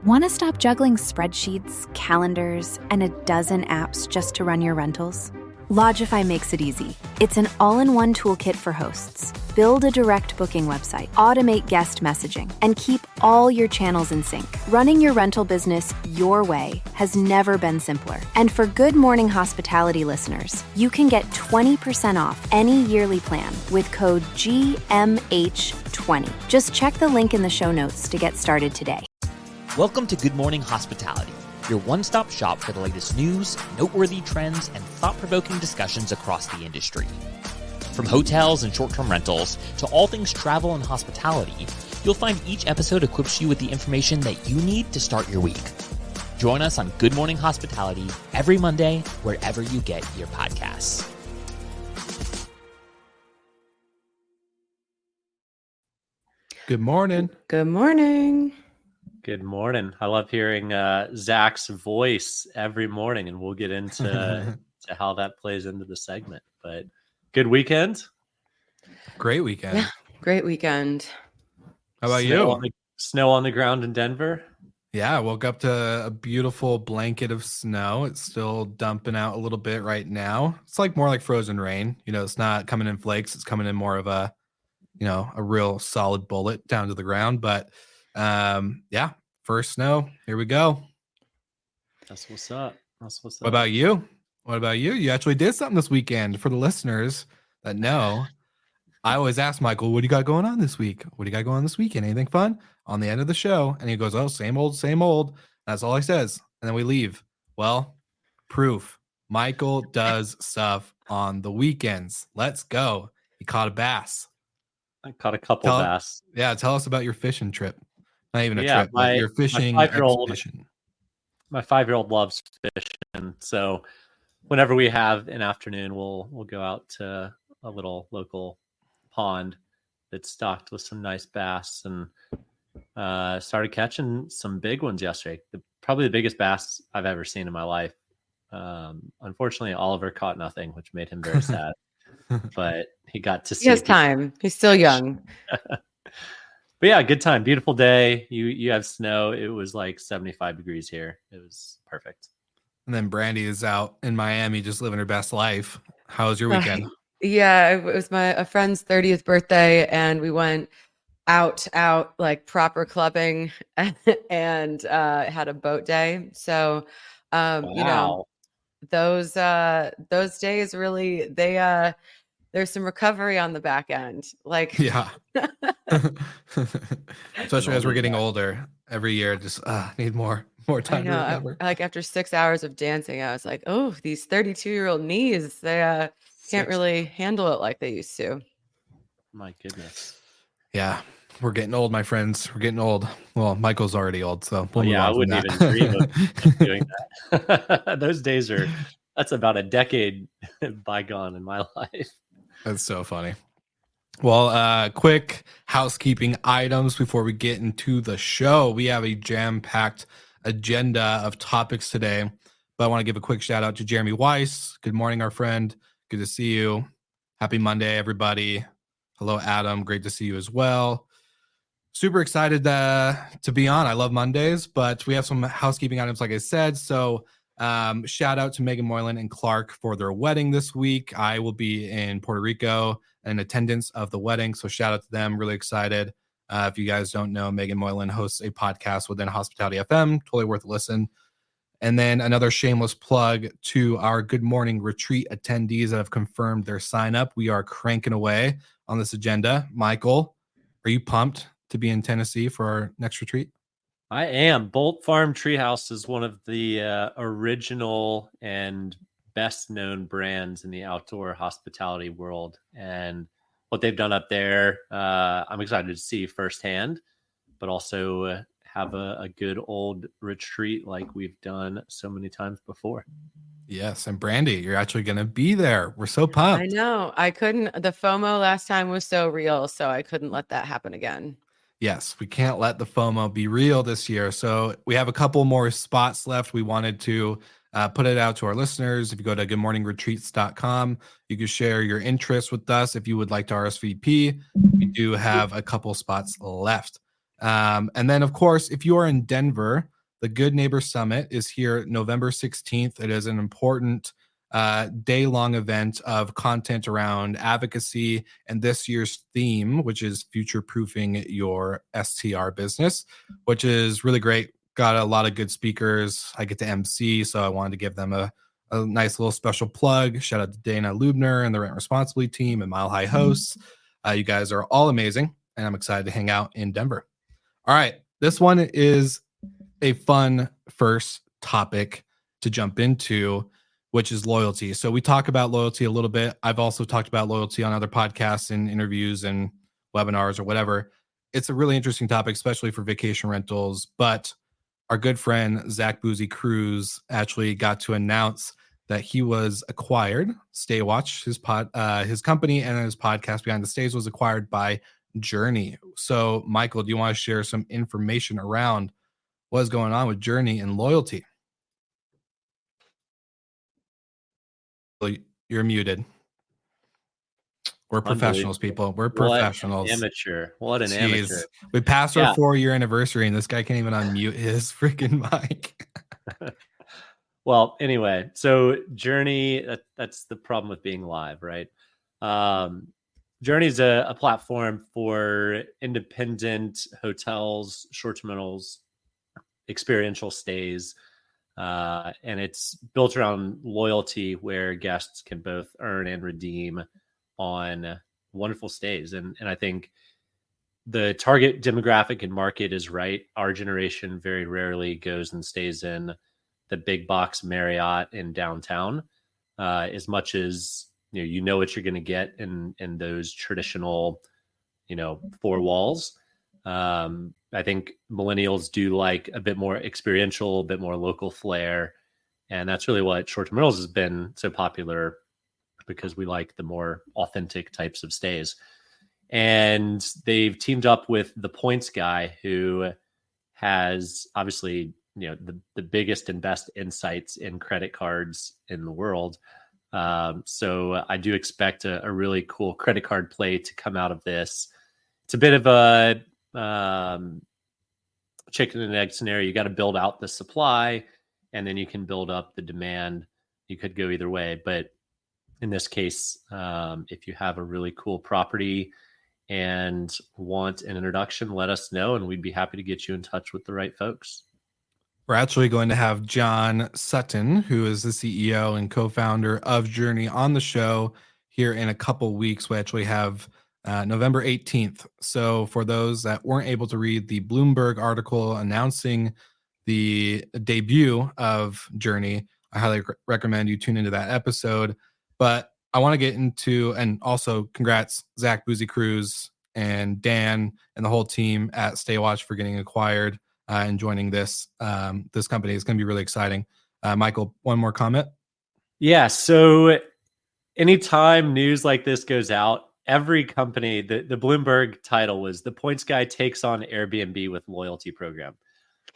Want to stop juggling spreadsheets, calendars, and a dozen apps just to run your rentals? Lodgify makes it easy. It's an all-in-one toolkit for hosts. Build a direct booking website, automate guest messaging, and keep all your channels in sync. Running your rental business your way has never been simpler. And for Good Morning Hospitality listeners, you can get 20% off any yearly plan with code GMH20. Just check the link in the show notes to get started today. Welcome to Good Morning Hospitality, your one-stop shop for the latest news, noteworthy trends, and thought-provoking discussions across the industry. From hotels and short-term rentals to all things travel and hospitality, you'll find each episode equips you with the information that you need to start your week. Join us on Good Morning Hospitality every Monday, wherever you get your podcasts. Good morning. Good morning. Good morning. I love hearing Zach's voice every morning, and we'll get into to how that plays into the segment. But good weekend. Great weekend. Yeah, great weekend. How about you? Snow on the ground in Denver. Yeah, I woke up to a beautiful blanket of snow. It's still dumping out a little bit right now. It's like more like frozen rain. You know, it's not coming in flakes. It's coming in more of a, a real solid bullet down to the ground. But yeah, first snow. Here we go. That's what's up. What about you? You actually did something this weekend. For the listeners that know, I always ask Michael, what do you got going on this week? What do you got going on this weekend? Anything fun? On the end of the show. And he goes, oh, same old, same old. That's all he says. And then we leave. Well, proof. Michael does stuff on the weekends. Let's go. He caught a bass. I caught a couple bass. Yeah, tell us about your fishing trip. Not even a trip, but your fishing expedition. My 5-year-old loves fishing, so whenever we have an afternoon, we'll go out to a little local pond that's stocked with some nice bass, and started catching some big ones yesterday. Probably the biggest bass I've ever seen in my life. Unfortunately, Oliver caught nothing, which made him very sad. But he got to see. He has time. He's still young. But yeah, good time. Beautiful day. You have snow. It was like 75 degrees here. It was perfect. And then Brandy is out in Miami just living her best life. How was your weekend? Yeah, it was a friend's 30th birthday, and we went out like proper clubbing and had a boat day. So Wow. those days really there's some recovery on the back end. Like, yeah. Especially as we're getting older every year, just need more time to recover. Like after 6 hours of dancing, I was like, oh, these 32-year-old knees, they can't really handle it like they used to. My goodness. Yeah. We're getting old, my friends. We're getting old. Well, Michael's already old, so I wouldn't even dream of doing that. Those days that's about a decade bygone in my life. That's so funny. Well, quick housekeeping items before we get into the show. We have a jam-packed agenda of topics today, but I want to give a quick shout out to Jeremy Weiss. Good morning, our friend. Good to see you. Happy Monday, everybody. Hello, Adam. Great to see you as well. Super excited to be on. I love Mondays, but we have some housekeeping items, like I said. So shout out to Megan Moylan and Clark for their wedding this week. I will be in Puerto Rico in attendance of the wedding. So shout out to them. Really excited. If you guys don't know, Megan Moylan hosts a podcast within Hospitality FM. Totally worth a listen. And then another shameless plug to our Good Morning Retreat attendees that have confirmed their sign up. We are cranking away on this agenda. Michael, are you pumped to be in Tennessee for our next retreat? I am. Bolt Farm Treehouse is one of the original and best known brands in the outdoor hospitality world. And what they've done up there, I'm excited to see firsthand, but also have a good old retreat like we've done so many times before. Yes. And Brandy, you're actually going to be there. We're so pumped. I know. The FOMO last time was so real, so I couldn't let that happen again. Yes, we can't let the FOMO be real this year. So we have a couple more spots left. We wanted to put it out to our listeners. If you go to goodmorningretreats.com, you can share your interest with us. If you would like to RSVP, we do have a couple spots left. And then, of course, if you are in Denver, the Good Neighbor Summit is here November 16th. It is an important day-long event of content around advocacy and this year's theme, which is future-proofing your STR business, which is really great. Got a lot of good speakers. I get to MC, so I wanted to give them a nice little special plug. Shout out to Dana Lubner and the Rent Responsibly team and Mile High hosts. You guys are all amazing, and I'm excited to hang out in Denver. All right, this one is a fun first topic to jump into, which is loyalty. So we talk about loyalty a little bit. I've also talked about loyalty on other podcasts and interviews and webinars or whatever. It's a really interesting topic, especially for vacation rentals. But our good friend Zach Boozy Cruz actually got to announce that he was acquired. Stay Watch, his company, and his podcast Behind the Stays was acquired by Journey. So, Michael, do you want to share some information around what is going on with Journey and loyalty? You're muted. We're professionals, people. We're professionals. What an amateur. We passed our 4-year anniversary, and this guy can't even unmute his freaking mic. Well, anyway, so Journey, that's the problem with being live, right? Journey is a platform for independent hotels, short-term rentals, experiential stays, and it's built around loyalty where guests can both earn and redeem on wonderful stays. And I think the target demographic and market is right. Our generation very rarely goes and stays in the big box Marriott in downtown, as much as you know what you're going to get in those traditional, 4 walls. I think millennials do like a bit more experiential, a bit more local flair, and that's really what short-term rentals has been so popular, because we like the more authentic types of stays. And they've teamed up with the Points guy, who has obviously the biggest and best insights in credit cards in the world. So I do expect a really cool credit card play to come out of this. It's a bit of a chicken and egg scenario. You got to build out the supply, and then you can build up the demand. You could go either way, but in this case, if you have a really cool property and want an introduction, let us know, and we'd be happy to get you in touch with the right folks. We're actually going to have John Sutton, who is the CEO and co-founder of Journey, on the show here in a couple weeks. We actually have November 18th. So for those that weren't able to read the Bloomberg article announcing the debut of Journey, I highly recommend you tune into that episode. But I want to get into, and also congrats, Zach Boozy Cruz and Dan and the whole team at Stay Watch for getting acquired and joining this company. Is going to be really exciting. Michael, one more comment? Yeah. So anytime news like this goes out, every company, the Bloomberg title was "The Points Guy Takes on Airbnb with Loyalty Program."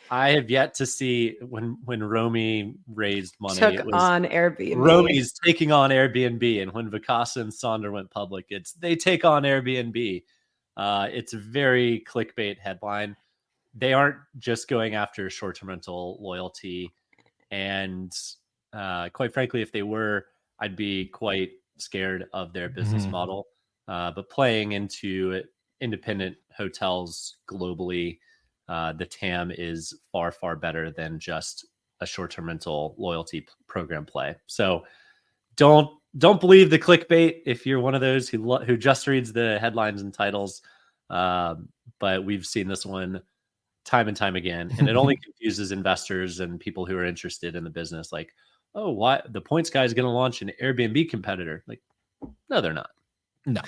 I have yet to see when Romy raised money. Took on Airbnb. Romy's taking on Airbnb, and when Vacasa and Sonder went public, it's they take on Airbnb. It's a very clickbait headline. They aren't just going after short-term rental loyalty, and quite frankly, if they were, I'd be quite scared of their business model. But playing into independent hotels globally, the TAM is far, far better than just a short-term rental loyalty program play. So don't believe the clickbait if you're one of those who just reads the headlines and titles. But we've seen this one time and time again, and it only confuses investors and people who are interested in the business. Like, oh, why the Points guy is going to launch an Airbnb competitor? Like, no, they're not. No.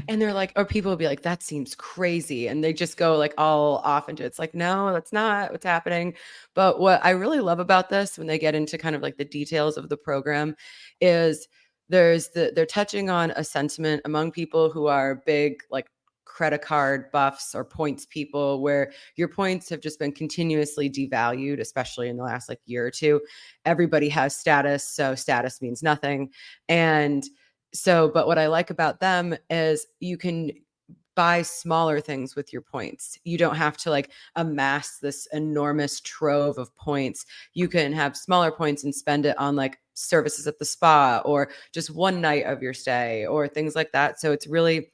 And they're like, or people will be like, that seems crazy. And they just go like all off into it. It's like, no, that's not what's happening. But what I really love about this, when they get into kind of like the details of the program, is they're touching on a sentiment among people who are big, like credit card buffs or points people, where your points have just been continuously devalued, especially in the last like year or two. Everybody has status, so status means nothing. And so, but what I like about them is you can buy smaller things with your points. You don't have to like amass this enormous trove of points. You can have smaller points and spend it on like services at the spa or just one night of your stay or things like that. So it's really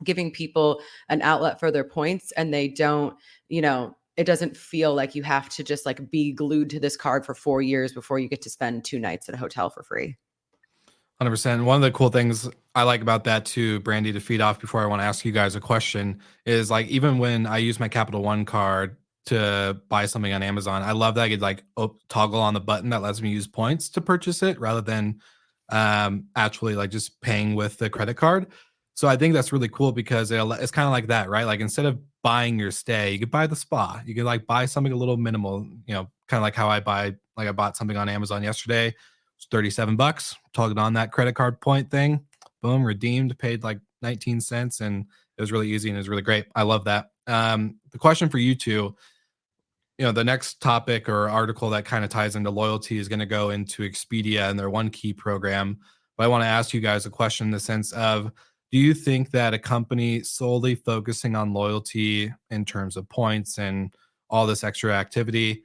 giving people an outlet for their points, and they don't, it doesn't feel like you have to just like be glued to this card for 4 years before you get to spend 2 nights at a hotel for free. 100%. One of the cool things I like about that too, Brandy, to feed off before I want to ask you guys a question, is like even when I use my Capital One card to buy something on Amazon, I love that I could like toggle on the button that lets me use points to purchase it rather than actually like just paying with the credit card. So I think that's really cool because it's kind of like that, right? Like instead of buying your stay, you could buy the spa. You could like buy something a little minimal, kind of like how I bought something on Amazon yesterday. It's $37, togged on that credit card point thing, boom, redeemed, paid like 19 cents, and it was really easy and it was really great. I love that. The question for you two, the next topic or article that kind of ties into loyalty is going to go into Expedia and their One Key program. But I want to ask you guys a question in the sense of, do you think that a company solely focusing on loyalty in terms of points and all this extra activity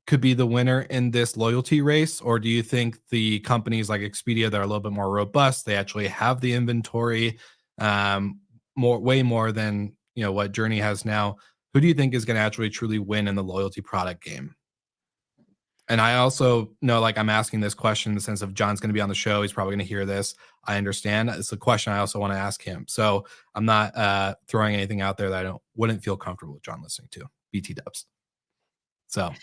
could be the winner in this loyalty race? Or do you think the companies like Expedia that are a little bit more robust, they actually have the inventory way more than what Journey has now? Who do you think is going to actually truly win in the loyalty product game? And I also know, like, I'm asking this question in the sense of John's going to be on the show. He's probably going to hear this. I understand. It's a question I also want to ask him. So I'm not throwing anything out there that I wouldn't feel comfortable with John listening to. BT dubs. So,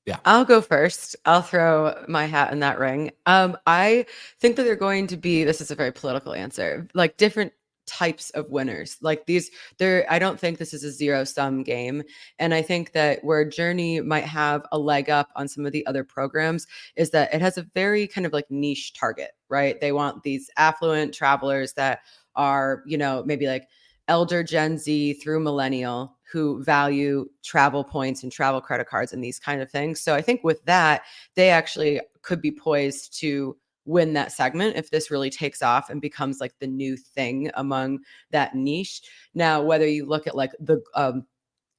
yeah. I'll go first. I'll throw my hat in that ring. I think that they're going to be, this is a very political answer, like different types of winners. Like I don't think this is a zero-sum game. And I think that where Journey might have a leg up on some of the other programs is that it has a very kind of like niche target, right? They want these affluent travelers that are, maybe like elder Gen Z through millennial who value travel points and travel credit cards and these kind of things. So I think with that, they actually could be poised to win that segment if this really takes off and becomes like the new thing among that niche. Now, whether you look at like the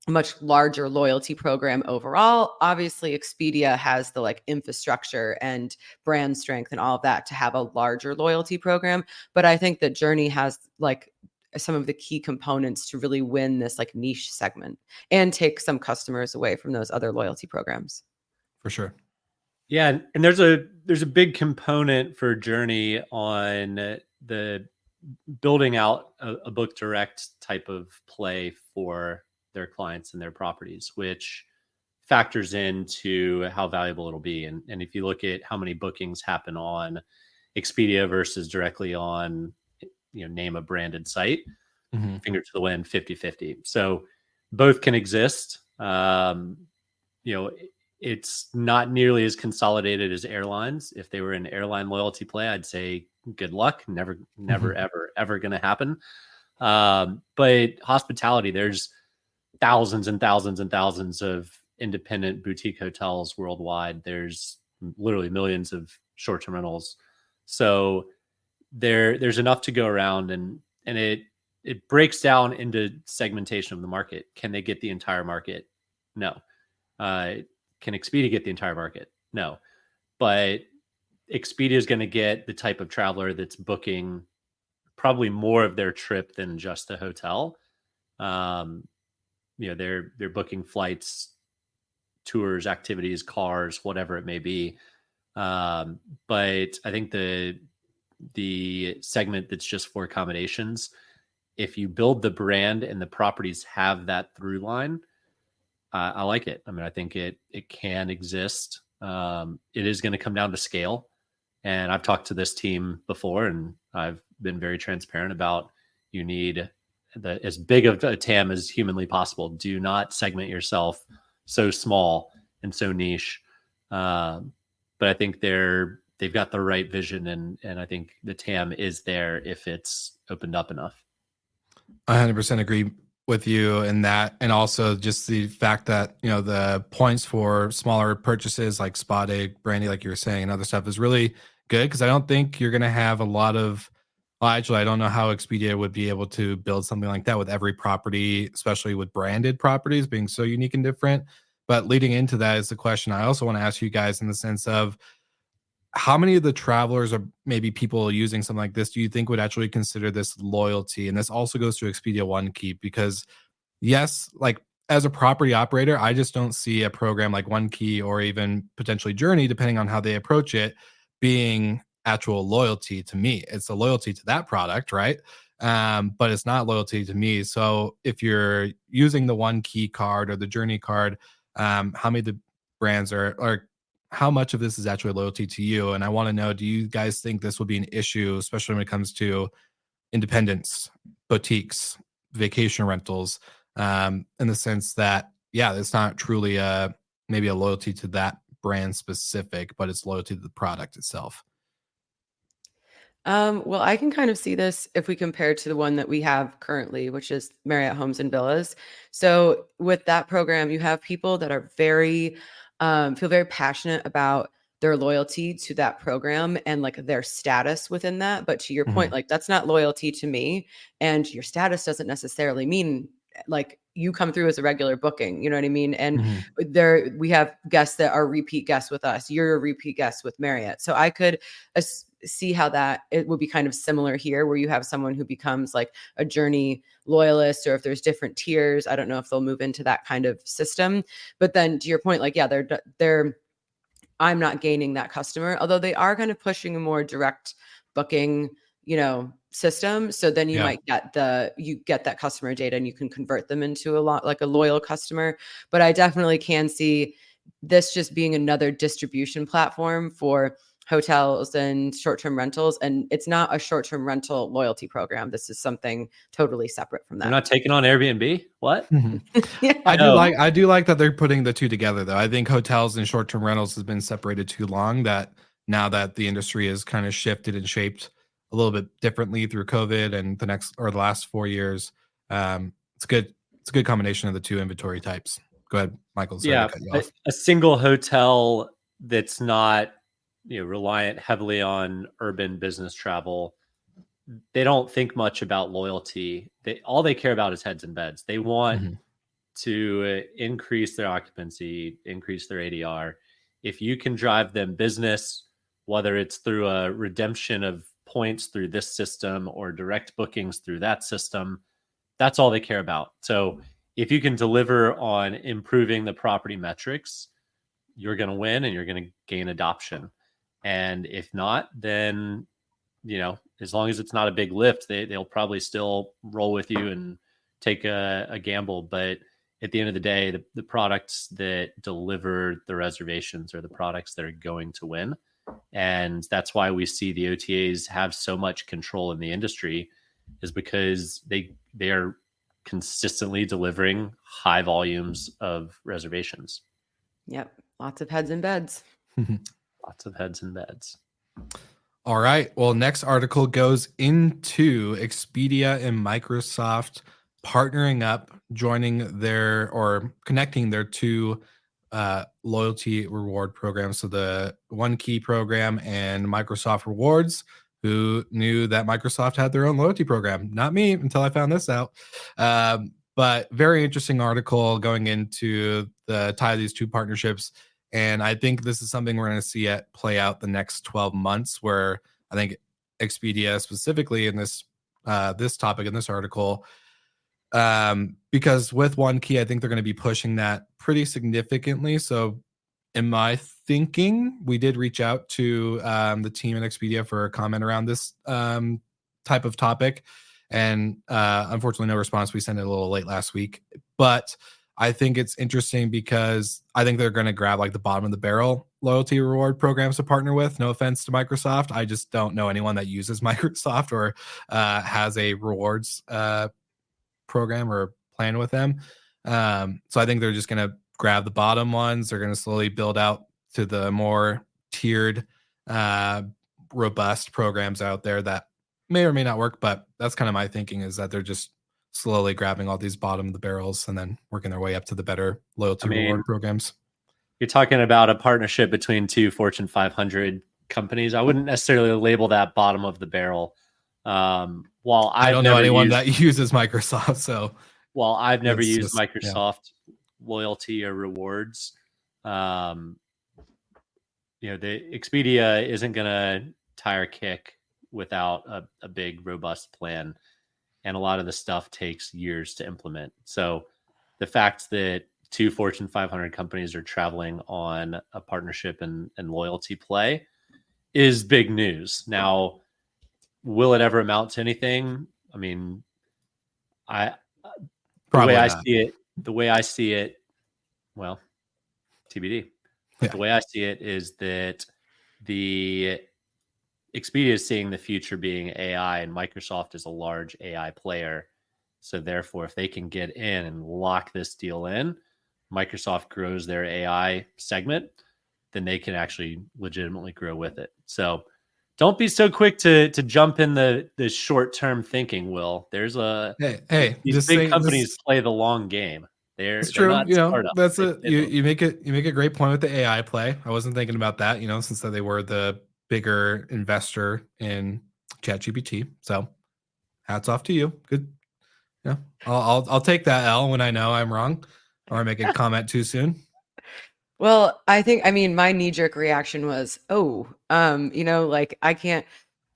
much larger loyalty program overall, obviously Expedia has the like infrastructure and brand strength and all of that to have a larger loyalty program. But I think that Journey has like some of the key components to really win this like niche segment and take some customers away from those other loyalty programs. For sure. Yeah, and there's a big component for Journey on the building out a book direct type of play for their clients and their properties, which factors into how valuable it'll be. And if you look at how many bookings happen on Expedia versus directly on, name a branded site, finger to the wind, 50-50. So both can exist. It's not nearly as consolidated as airlines. If they were an airline loyalty play, I'd say good luck. Never, ever going to happen. But hospitality, there's thousands and thousands and thousands of independent boutique hotels worldwide. There's literally millions of short-term rentals. So there's enough to go around, and it breaks down into segmentation of the market. Can they get the entire market? No. Can Expedia get the entire market? No. But Expedia is going to get the type of traveler that's booking probably more of their trip than just a hotel. They're booking flights, tours, activities, cars, whatever it may be. But I think the segment that's just for accommodations, if you build the brand and the properties have that through line, I like it. I mean, I think it can exist. It is going to come down to scale. And I've talked to this team before, and I've been very transparent about you need as big of a TAM as humanly possible. Do not segment yourself so small and so niche. But I think they've got the right vision, and I think the TAM is there if it's opened up enough. I 100% agree with you in that, and also just the fact that the points for smaller purchases like Spa Day, Brandy, like you were saying, and other stuff is really good, because I don't think you're going to have a lot of Well, actually, I don't know how Expedia would be able to build something like that with every property, especially with branded properties being so unique and different. But leading into that is the question I also want to ask you guys in the sense of how many of the travelers or maybe people using something like this do you think would actually consider this loyalty? And this also goes to Expedia One Keep because yes, like as a property operator, I just don't see a program like One Key or even potentially Journey, depending on how they approach it, being actual loyalty to me. It's a loyalty to that product, right? But it's not loyalty to me. So if you're using the One Key card or the Journey card, how many of the brands are how much of this is actually loyalty to you? And I want to know, do you guys think this will be an issue, especially when it comes to independents, boutiques, vacation rentals, in the sense that, yeah, it's not truly maybe a loyalty to that brand specific, but it's loyalty to the product itself. Well, I can kind of see this if we compare to the one that we have currently, which is Marriott Homes and Villas. So with that program, you have people that are very feel very passionate about their loyalty to that program and like their status within that. But to your point, Mhm. like that's not loyalty to me, and your status doesn't necessarily mean like you come through as a regular booking. You know what I mean? And Mhm. there we have guests that are repeat guests with us. You're a repeat guest with Marriott, so I could see how that it would be kind of similar here where you have someone who becomes like a Journey loyalist, or if there's different tiers, I don't know if they'll move into that kind of system. But then to your point, like yeah, they're I'm not gaining that customer, although they are kind of pushing a more direct booking, system. So then you Yeah. might you get that customer data and you can convert them into a lot like a loyal customer. But I definitely can see this just being another distribution platform for hotels and short-term rentals. And it's not a short-term rental loyalty program. This is something totally separate from They're that. not taking on Airbnb. What? Mhm. Yeah. No. I do like that they're putting the two together though. I think hotels and short-term rentals has been separated too long that now that the industry has kind of shifted and shaped a little bit differently through COVID and the last 4 years, it's good. It's a good combination of the two inventory types. Go ahead, Michael. Sorry to Yeah, cut you a, off. a single hotel that's not reliant heavily on urban business travel. They don't think much about loyalty. All they care about is heads and beds. They want Mhm. to increase their occupancy, increase their ADR. If you can drive them business, whether it's through a redemption of points through this system or direct bookings through that system, that's all they care about. So if you can deliver on improving the property metrics, you're going to win and you're going to gain adoption. And if not, then as long as it's not a big lift, they'll probably still roll with you and take a gamble. But at the end of the day, the products that deliver the reservations are the products that are going to win. And that's why we see the OTAs have so much control in the industry, is because they are consistently delivering high volumes of reservations. Yep. Lots of heads and beds. Lots of heads and beds. All right. Well, next article goes into Expedia and Microsoft partnering up, joining their or connecting their two loyalty reward programs. So the One Key program and Microsoft Rewards. Who knew that Microsoft had their own loyalty program? Not me until I found this out. But very interesting article going into the tie of these two partnerships. And I think this is something we're going to see it play out the next 12 months, where I think Expedia specifically in this topic in this article, because with One Key, I think they're going to be pushing that pretty significantly. So in my thinking, we did reach out to the team at Expedia for a comment around this type of topic. And unfortunately, no response. We sent it a little late last week. But I think it's interesting because I think they're going to grab like the bottom of the barrel loyalty reward programs to partner with. No offense to Microsoft. I just don't know anyone that uses Microsoft or has a rewards program or plan with them. So I think they're just going to grab the bottom ones. They're going to slowly build out to the more tiered, robust programs out there that may or may not work. But that's kind of my thinking, is that they're just slowly grabbing all these bottom of the barrels and then working their way up to the better loyalty I reward mean, programs. you're talking about a partnership between two Fortune 500 companies. I wouldn't necessarily label that bottom of the barrel. While I I've don't know never anyone used, that uses Microsoft, so while I've never it's used just yeah. Microsoft loyalty or rewards, um, the Expedia isn't going to tire kick without a big, robust plan. And a lot of the stuff takes years to implement. So the fact that 2 Fortune 500 companies are traveling on a partnership and loyalty play is big news. Now, will it ever amount to anything? I mean, I the way Probably I not. see it, well, TBD. But Yeah. the way I see it is that the Expedia is seeing the future being AI, and Microsoft is a large AI player. So therefore, if they can get in and lock this deal in, Microsoft grows their AI segment, then they can actually legitimately grow with it. So don't be so quick to jump in the short term thinking. Will there's Hey, these just big saying companies this. play the long game. It's They're true. not startups. That's They it. play You make a great point with the AI play. I wasn't thinking about that. Since that they were the bigger investor in ChatGPT. So hats off to you. Good. Yeah, I'll take that L when I know I'm wrong, or I make a comment too soon. Well, I mean, my knee-jerk reaction was, oh, like I can't,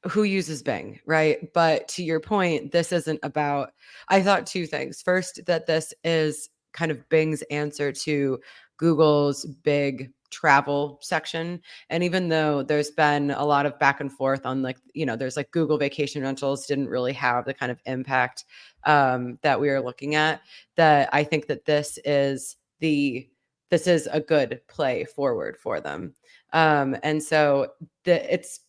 who uses Bing, right? But to your point, this isn't about, I thought two things. First, that this is kind of Bing's answer to Google's big travel section. And even though there's been a lot of back and forth on like, there's like Google vacation rentals didn't really have the kind of impact that we are looking at, that I think that this is a good play forward for them. And so it's,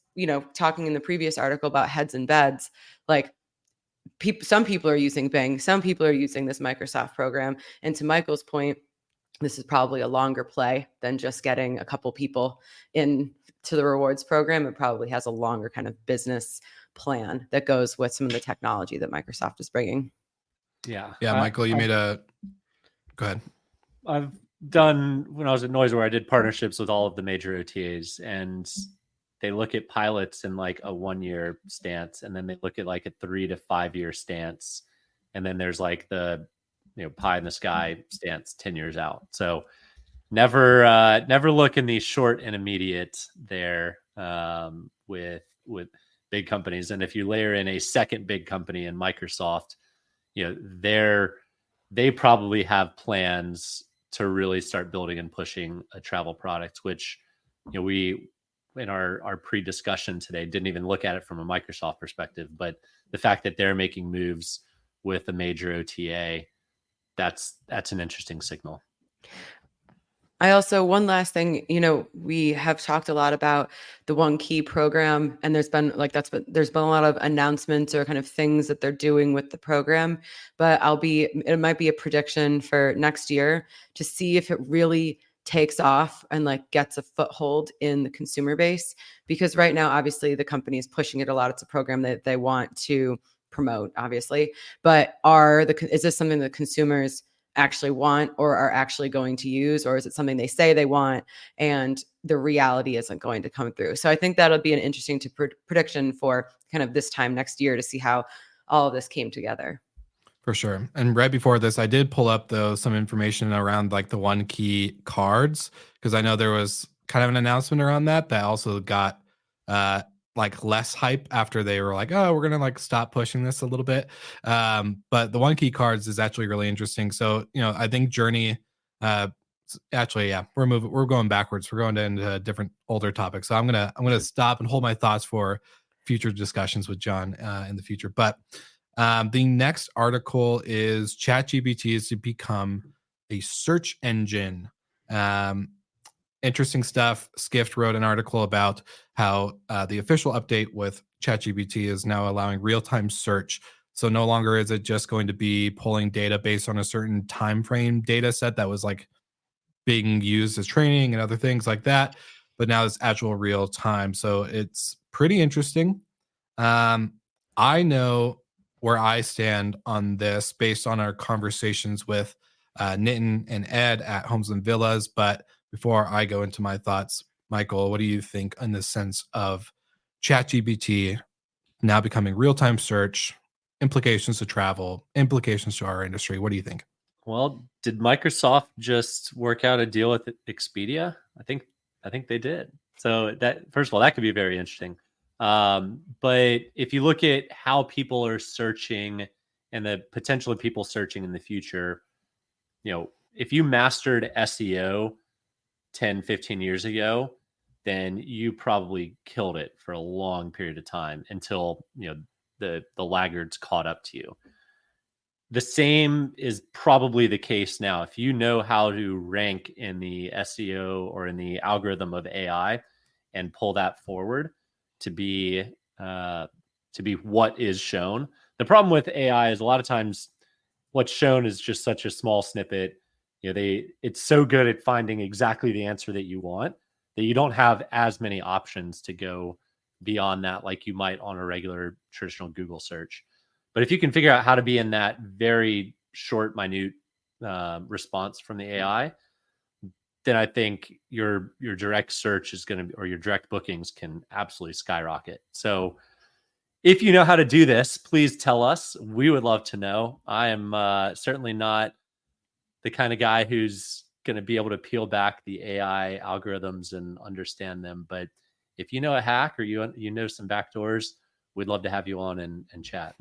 talking in the previous article about heads and beds, like some people are using Bing, some people are using this Microsoft program. And to Michael's point, this is probably a longer play than just getting a couple people in to the rewards program. It probably has a longer kind of business plan that goes with some of the technology that Microsoft is bringing. Yeah. Yeah, Michael, you made a. Go ahead. I've done, when I was at Noise, where I did partnerships with all of the major OTAs, and they look at pilots in like a 1-year stance, and then they look at like a 3 to 5 year stance, and then there's like the pie in the sky stance 10 years out. So never look in the short and immediate there with big companies. And if you layer in a second big company in Microsoft, they probably have plans to really start building and pushing a travel product, which we in our pre-discussion today didn't even look at it from a Microsoft perspective. But the fact that they're making moves with a major OTA, that's an interesting signal. I also, one last thing, we have talked a lot about the One Key program, and there's been a lot of announcements or kind of things that they're doing with the program, but it might be a prediction for next year to see if it really takes off and like gets a foothold in the consumer base, because right now, obviously the company is pushing it a lot. It's a program that they want to promote, obviously, but is this something that consumers actually want or are actually going to use, or is it something they say they want and the reality isn't going to come through? So I think that'll be an interesting prediction for kind of this time next year to see how all of this came together. For sure. And right before this, I did pull up some information around like the One Key cards, because I know there was kind of an announcement around that also got like less hype after they were like, oh, we're gonna like stop pushing this a little bit. But the One Key cards is actually really interesting. So I think Journey actually, yeah, we're going backwards. We're going into different older topics. So I'm gonna stop and hold my thoughts for future discussions with John in the future. But the next article is ChatGPT is to become a search engine. Interesting stuff. Skift wrote an article about how the official update with ChatGPT is now allowing real-time search. So no longer is it just going to be pulling data based on a certain time frame data set that was like being used as training and other things like that, but now it's actual real time. So it's pretty interesting. I know where I stand on this based on our conversations with Nitin and Ed at Homes and Villas. But before I go into my thoughts, Michael, what do you think in the sense of ChatGPT now becoming real-time search, implications to travel, implications to our industry. What do you think? Well, did Microsoft just work out a deal with Expedia? I think they did. So that, first of all, that could be very interesting. But if you look at how people are searching and the potential of people searching in the future, if you mastered SEO 10, 15 years ago, then you probably killed it for a long period of time until, the laggards caught up to you. The same is probably the case now. If you know how to rank in the SEO or in the algorithm of AI and pull that forward to be what is shown. The problem with AI is a lot of times what's shown is just such a small snippet. It's so good at finding exactly the answer that you want that you don't have as many options to go beyond that like you might on a regular traditional Google search. But if you can figure out how to be in that very short, minute response from the AI, then I think your direct search is going to, or your direct bookings can absolutely skyrocket. So if you know how to do this, please tell us. We would love to know. I am certainly not the kind of guy who's going to be able to peel back the AI algorithms and understand them. But if you know a hack or you know some backdoors, we'd love to have you on and chat.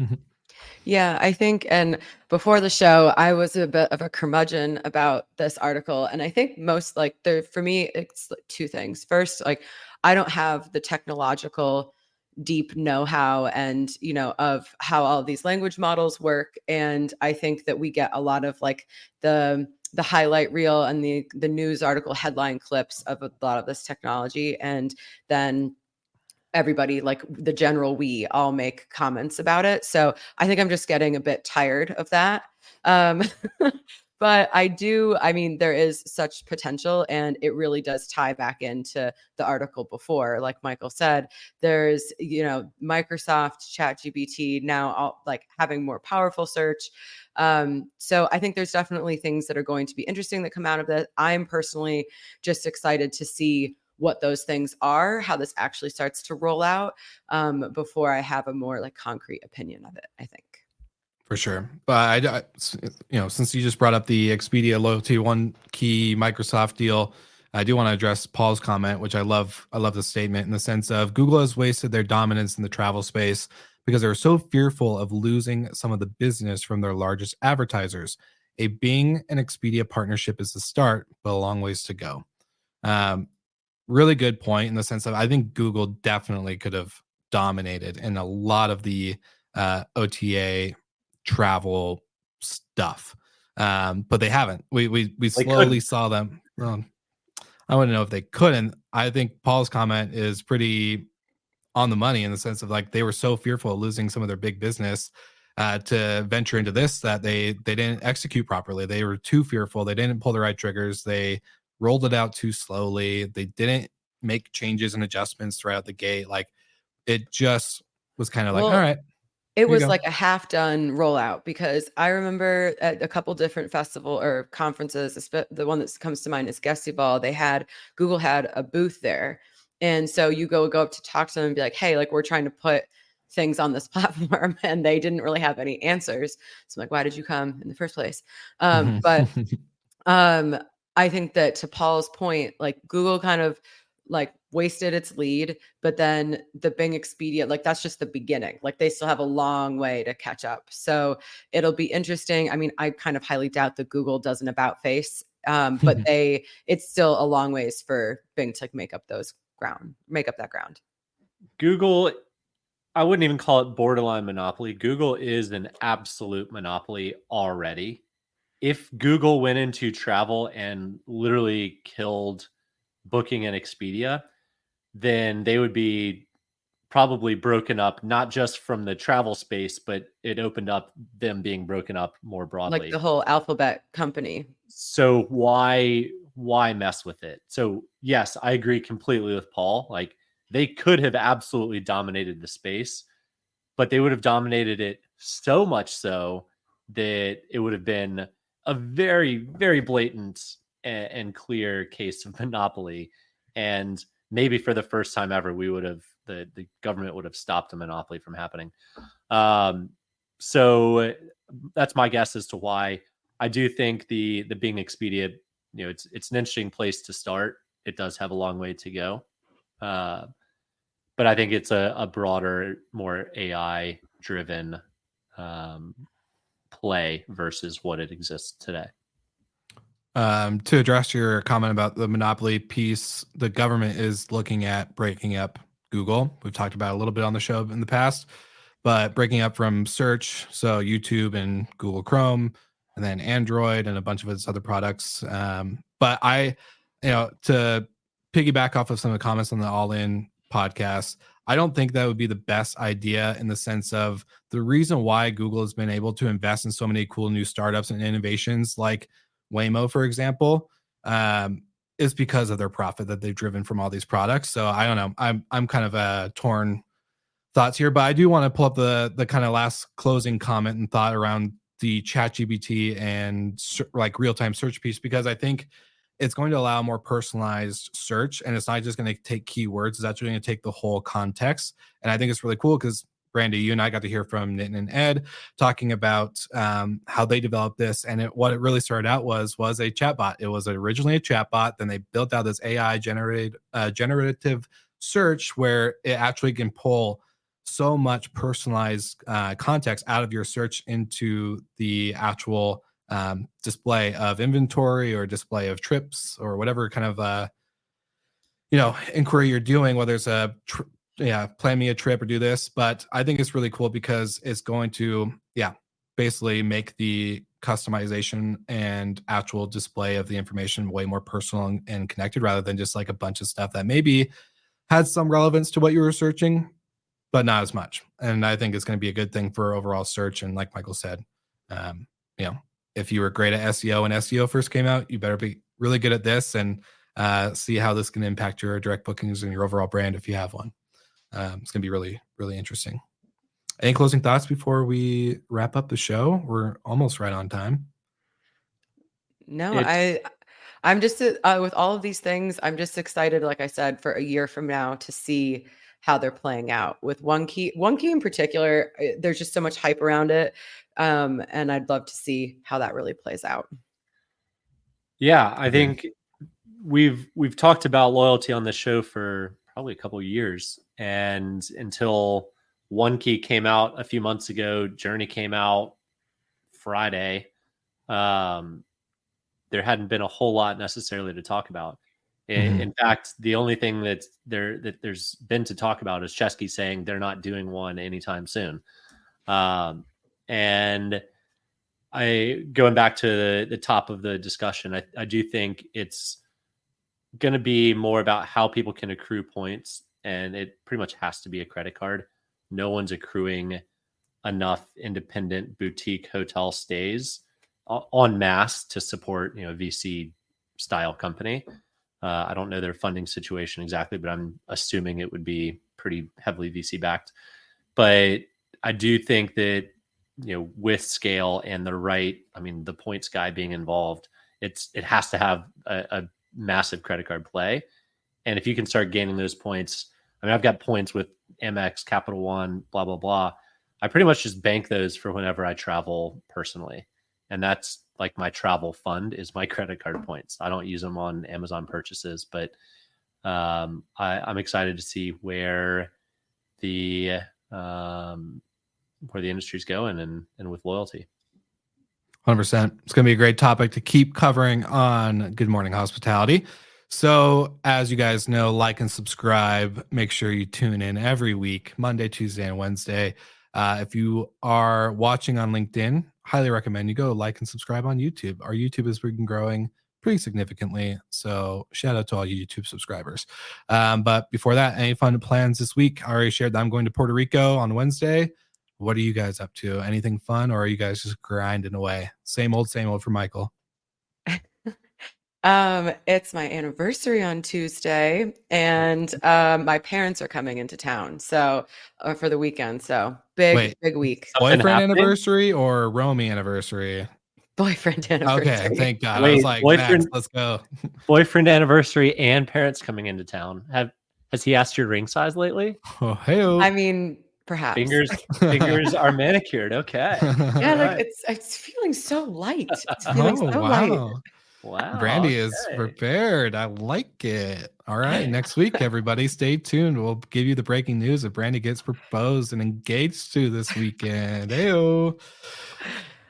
Yeah, I think, and before the show, I was a bit of a curmudgeon about this article. And I think most for me, it's like two things. First, like, I don't have the technological deep know-how and, of how all these language models work. And I think that we get a lot of like the highlight reel and the news article headline clips of a lot of this technology. And then everybody, like the general, we all make comments about it. So I think I'm just getting a bit tired of that. Um, but there is such potential, and it really does tie back into the article before. Like Michael said, there's, Microsoft, ChatGPT now all like having more powerful search. So I think there's definitely things that are going to be interesting that come out of this. I'm personally just excited to see what those things are, how this actually starts to roll out, before I have a more like concrete opinion of it, I think. For sure. But since you just brought up the Expedia loyalty one key Microsoft deal, I do want to address Paul's comment, which I love. I love the statement in the sense of Google has wasted their dominance in the travel space because they're so fearful of losing some of the business from their largest advertisers. A Bing and Expedia partnership is the start, but a long ways to go. Really good point in the sense of I think Google definitely could have dominated in a lot of the OTA travel stuff, but they haven't. We slowly saw them. Well, I wouldn't know if they couldn't. I think Paul's comment is pretty on the money in the sense of like they were so fearful of losing some of their big business to venture into this that they didn't execute properly. They were too fearful. They didn't pull the right triggers. They rolled it out too slowly. They didn't make changes and adjustments throughout the gate. Like it just was kind of like, all right. It was like a half done rollout, because I remember at a couple different festival or conferences, the one that comes to mind is Gestival. Google had a booth there. And so you go up to talk to them and be like, hey, like we're trying to put things on this platform, and they didn't really have any answers. So I'm like, why did you come in the first place? But I think that to Paul's point, like Google kind of like wasted its lead, but then the Bing Expedia, like that's just the beginning. Like they still have a long way to catch up. So it'll be interesting. I mean, I kind of highly doubt that Google does an about face, but it's still a long ways for Bing to like make up that ground. Google, I wouldn't even call it borderline monopoly. Google is an absolute monopoly already. If Google went into travel and literally killed Booking and Expedia, then they would be probably broken up, not just from the travel space, but it opened up them being broken up more broadly. Like the whole alphabet company. So why mess with it? So yes, I agree completely with Paul. Like they could have absolutely dominated the space, but they would have dominated it so much so that it would have been a very, very blatant and clear case of monopoly. And maybe for the first time ever, the government would have stopped a monopoly from happening. So that's my guess as to why. I do think the Bing Expedia, it's an interesting place to start. It does have a long way to go. But I think it's a broader, more AI driven play versus what it exists today. To address your comment about the monopoly piece, the government is looking at breaking up Google. We've talked about it a little bit on the show in the past, but breaking up from search, so YouTube and Google Chrome, and then Android and a bunch of its other products. But to piggyback off of some of the comments on the All In podcast, I don't think that would be the best idea, in the sense of the reason why Google has been able to invest in so many cool new startups and innovations like Waymo, for example, is because of their profit that they've driven from all these products. So I don't know. I'm kind of torn thoughts here, but I do want to pull up the kind of last closing comment and thought around the ChatGPT and like real-time search piece, because I think it's going to allow more personalized search, and it's not just going to take keywords. It's actually going to take the whole context. And I think it's really cool because, Brandy, you and I got to hear from Nitin and Ed talking about how they developed this. And what it really started out was a chatbot. It was originally a chatbot. Then they built out this AI generative search where it actually can pull so much personalized context out of your search into the actual display of inventory or display of trips or whatever kind of inquiry you're doing, whether it's plan me a trip or do this. But I think it's really cool because it's going to basically make the customization and actual display of the information way more personal and connected, rather than just like a bunch of stuff that maybe had some relevance to what you were searching, but not as much. And I think it's going to be a good thing for overall search. And like Michael said, if you were great at SEO when SEO first came out, you better be really good at this and see how this can impact your direct bookings and your overall brand if you have one. It's going to be really, really interesting. Any closing thoughts before we wrap up the show? We're almost right on time. No, I'm just with all of these things, I'm just excited, like I said, for a year from now to see how they're playing out. With one key in particular, there's just so much hype around it. And I'd love to see how that really plays out. Yeah, I think we've talked about loyalty on the show for probably a couple of years, and until One Key came out a few months ago, Journey came out Friday, there hadn't been a whole lot necessarily to talk about. In fact, the only thing that there's been to talk about is Chesky saying they're not doing one anytime soon. And going back to the top of the discussion, I do think it's going to be more about how people can accrue points, and it pretty much has to be a credit card. No one's accruing enough independent boutique hotel stays en masse to support, a VC style company. I don't know their funding situation exactly, but I'm assuming it would be pretty heavily VC backed. But I do think that, with scale and the points guy being involved, it has to have a massive credit card play. And if you can start gaining those points, I've got points with Amex, Capital One, blah, blah, blah. I pretty much just bank those for whenever I travel personally. And that's like my travel fund is my credit card points. I don't use them on Amazon purchases, but I'm excited to see where the industry's going and with loyalty. 100%. It's going to be a great topic to keep covering on Good Morning Hospitality. So as you guys know, like and subscribe. Make sure you tune in every week, Monday, Tuesday, and Wednesday. If you are watching on LinkedIn, highly recommend you go like and subscribe on YouTube. Our YouTube has been growing pretty significantly. So shout out to all you YouTube subscribers. But before that, any fun plans this week? I already shared that I'm going to Puerto Rico on Wednesday. What are you guys up to? Anything fun, or are you guys just grinding away? Same old for Michael. It's my anniversary on Tuesday, and my parents are coming into town for the weekend. So big week. Boyfriend anniversary or Romy anniversary? Boyfriend anniversary. Okay, thank God. I was like, boyfriend, let's go. Boyfriend anniversary and parents coming into town. Has he asked your ring size lately? Oh, hey-o. I mean, perhaps. Fingers are manicured. Okay. Yeah, All like right. it's feeling so light. It's feeling Oh, so light. wow. Wow. Brandy is okay. prepared. I like it. All right. Next week, everybody, stay tuned. We'll give you the breaking news if Brandy gets proposed and engaged to this weekend. Heyo.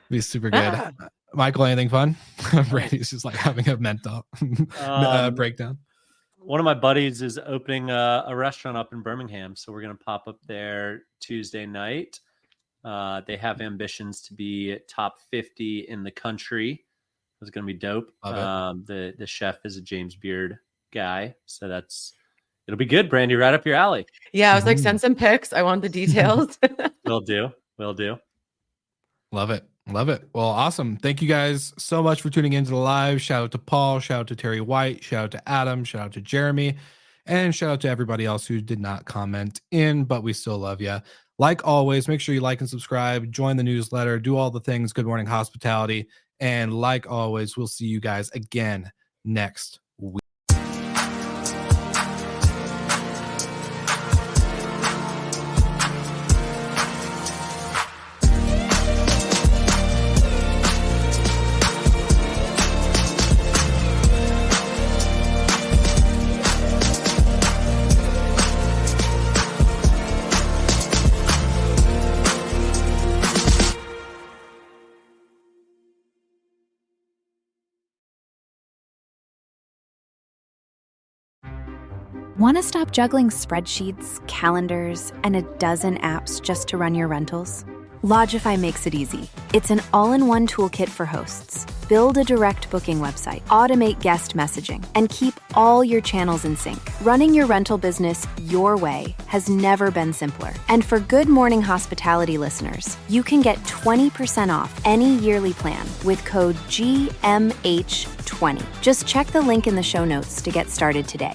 Be super good. Ah. Michael, anything fun? Brandy's just like having a mental breakdown. One of my buddies is opening a restaurant up in Birmingham, so we're going to pop up there Tuesday night. They have ambitions to be top 50 in the country. It's going to be dope. The chef is a James Beard guy, so it'll be good. Brandy, right up your alley. Yeah, I was like, send some pics. I want the details. Will do. Love it. Well, awesome. Thank you guys so much for tuning into the live. Shout out to Paul. Shout out to Terry White. Shout out to Adam. Shout out to Jeremy. And shout out to everybody else who did not comment in, but we still love you. Like always, make sure you like and subscribe, join the newsletter, do all the things. Good Morning Hospitality. And like always, we'll see you guys again next week. Want to stop juggling spreadsheets, calendars, and a dozen apps just to run your rentals? Lodgify makes it easy. It's an all-in-one toolkit for hosts. Build a direct booking website, automate guest messaging, and keep all your channels in sync. Running your rental business your way has never been simpler. And for Good Morning Hospitality listeners, you can get 20% off any yearly plan with code GMH20. Just check the link in the show notes to get started today.